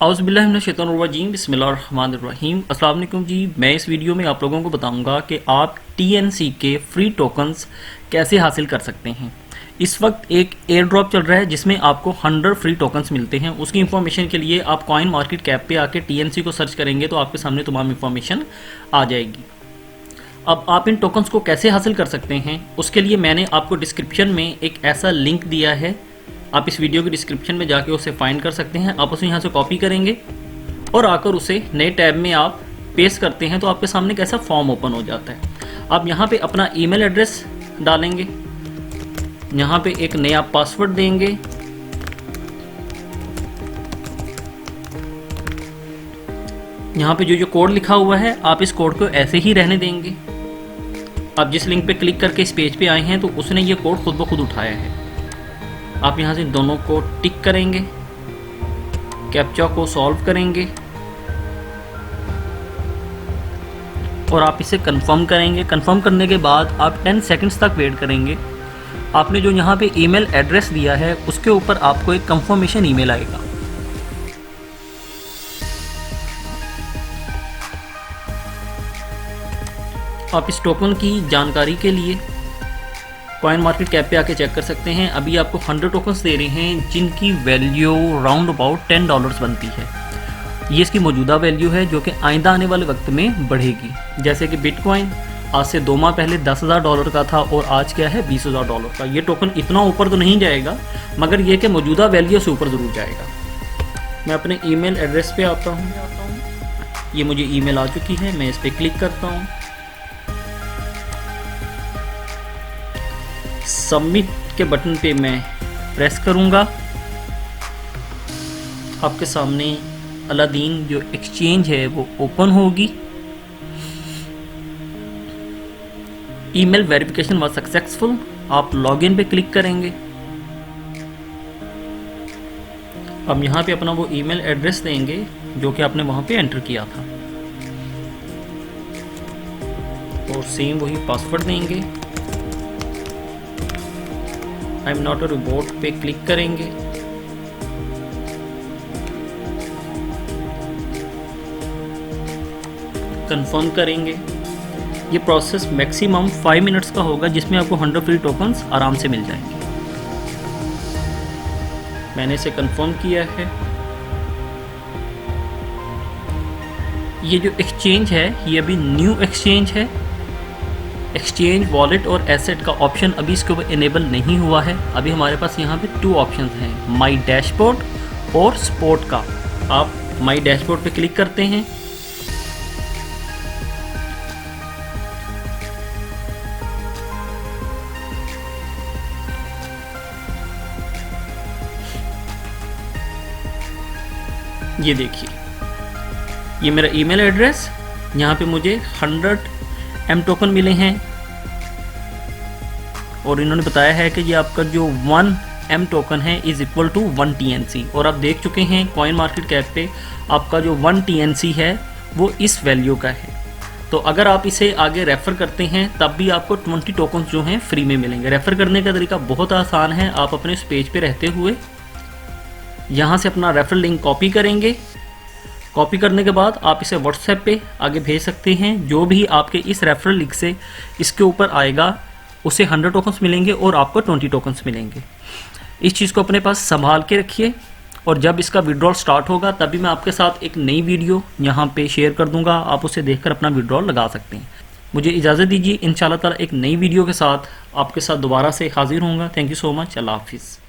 औज़ुबिल्लाहिमिनश्शैतानिर्रजीम बिस्मिल्लाहिर्रहमानिर्रहीम। अस्सलाम वालेकुम जी। मैं इस वीडियो में आप लोगों को बताऊंगा कि आप टीएनसी के फ्री टोकन्स कैसे हासिल कर सकते हैं। इस वक्त एक एयर ड्रॉप चल रहा है जिसमें आपको 100 फ्री टोकन्स मिलते हैं। उसकी इन्फॉर्मेशन के लिए आप कॉइन मार्केट कैप पे आके टीएनसी को सर्च करेंगे तो आपके सामने तमाम इन्फॉर्मेशन आ जाएगी। अब आप इन टोकन्स को कैसे हासिल कर सकते हैं उसके लिए मैंने आपको डिस्क्रिप्शन में एक ऐसा लिंक दिया है। आप इस वीडियो के डिस्क्रिप्शन में जाके उसे फाइंड कर सकते हैं। आप उसे यहाँ से कॉपी करेंगे और आकर उसे नए टैब में आप पेस्ट करते हैं तो आपके सामने कैसा फॉर्म ओपन हो जाता है। आप यहाँ पे अपना ईमेल एड्रेस डालेंगे, यहाँ पे एक नया पासवर्ड देंगे, यहाँ पे जो कोड लिखा हुआ है आप इस कोड को ऐसे ही रहने देंगे। आप जिस लिंक पे क्लिक करके इस पेज पे आए हैं तो उसने ये कोड खुद ब खुद उठाया है। आप यहाँ से दोनों को टिक करेंगे, कैप्चा को सॉल्व करेंगे और आप इसे कंफर्म करेंगे। कंफर्म करने के बाद आप 10 सेकंड्स तक वेट करेंगे। आपने जो यहाँ पे ईमेल एड्रेस दिया है उसके ऊपर आपको एक कंफर्मेशन ईमेल आएगा। आप इस टोकन की जानकारी के लिए कॉइन मार्केट कैप पे आके चेक कर सकते हैं। अभी आपको 100 टोकन्स दे रहे हैं जिनकी वैल्यू राउंड अबाउट $10 बनती है। ये इसकी मौजूदा वैल्यू है जो कि आइंदा आने वाले वक्त में बढ़ेगी। जैसे कि बिटकॉइन आज से 2 माह पहले $10,000 का था और आज क्या है $20,000 का। ये टोकन इतना ऊपर तो नहीं जाएगा मगर ये कि मौजूदा वैल्यू से ऊपर ज़रूर जाएगा। मैं अपने ईमेल एड्रेस पे आता हूँ। ये मुझे ईमेल आ चुकी है, मैं इस पर क्लिक करता हूँ। सबमिट के बटन पे मैं प्रेस करूंगा। आपके सामने अलादीन जो एक्सचेंज है वो ओपन होगी। Email verification was successful. आप लॉगिन पे क्लिक करेंगे। अब यहाँ पे अपना वो ईमेल एड्रेस देंगे जो कि आपने वहाँ पे एंटर किया था और सेम वही पासवर्ड देंगे। I am not a robot पे क्लिक करेंगे। कंफर्म करेंगे। ये प्रोसेस मैक्सिमम 5 मिनट्स का होगा जिसमें आपको 100 फ्री टोकन्स आराम से मिल जाएंगे। मैंने इसे कंफर्म किया है। ये जो एक्सचेंज है ये अभी न्यू एक्सचेंज है। एक्सचेंज वॉलेट और एसेट का ऑप्शन अभी इसके ऊपर इनेबल नहीं हुआ है। अभी हमारे पास यहाँ पे 2 ऑप्शन हैं, माई डैशबोर्ड और स्पोर्ट का। आप माई डैशबोर्ड पे क्लिक करते हैं। ये देखिए ये मेरा ईमेल एड्रेस, यहाँ पे मुझे 100 M टोकन मिले हैं और इन्होंने बताया है कि ये आपका जो 1 M टोकन है इज़ इक्वल टू 1 TNC। और आप देख चुके हैं कॉइन मार्केट कैप पे आपका जो 1 TNC है वो इस वैल्यू का है। तो अगर आप इसे आगे रेफ़र करते हैं तब भी आपको 20 टोकन जो हैं फ्री में मिलेंगे। रेफ़र करने का तरीका बहुत आसान है। आप अपने इस पेज पे रहते हुए यहाँ से अपना रेफरल लिंक कॉपी करेंगे। कॉपी करने के बाद आप इसे व्हाट्सएप पे आगे भेज सकते हैं। जो भी आपके इस रेफरल लिंक से इसके ऊपर आएगा उसे 100 टोकन्स मिलेंगे और आपको 20 टोकन्स मिलेंगे। इस चीज़ को अपने पास संभाल के रखिए और जब इसका विड्रॉल स्टार्ट होगा तभी मैं आपके साथ एक नई वीडियो यहाँ पे शेयर कर दूँगा। आप उसे देखकर अपना विड्रॉल लगा सकते हैं। मुझे इजाज़त दीजिए। इंशाल्लाह ताला एक नई वीडियो के साथ आपके साथ दोबारा से हाजिर होऊंगा। Thank you so much. अल्लाह हाफिज़।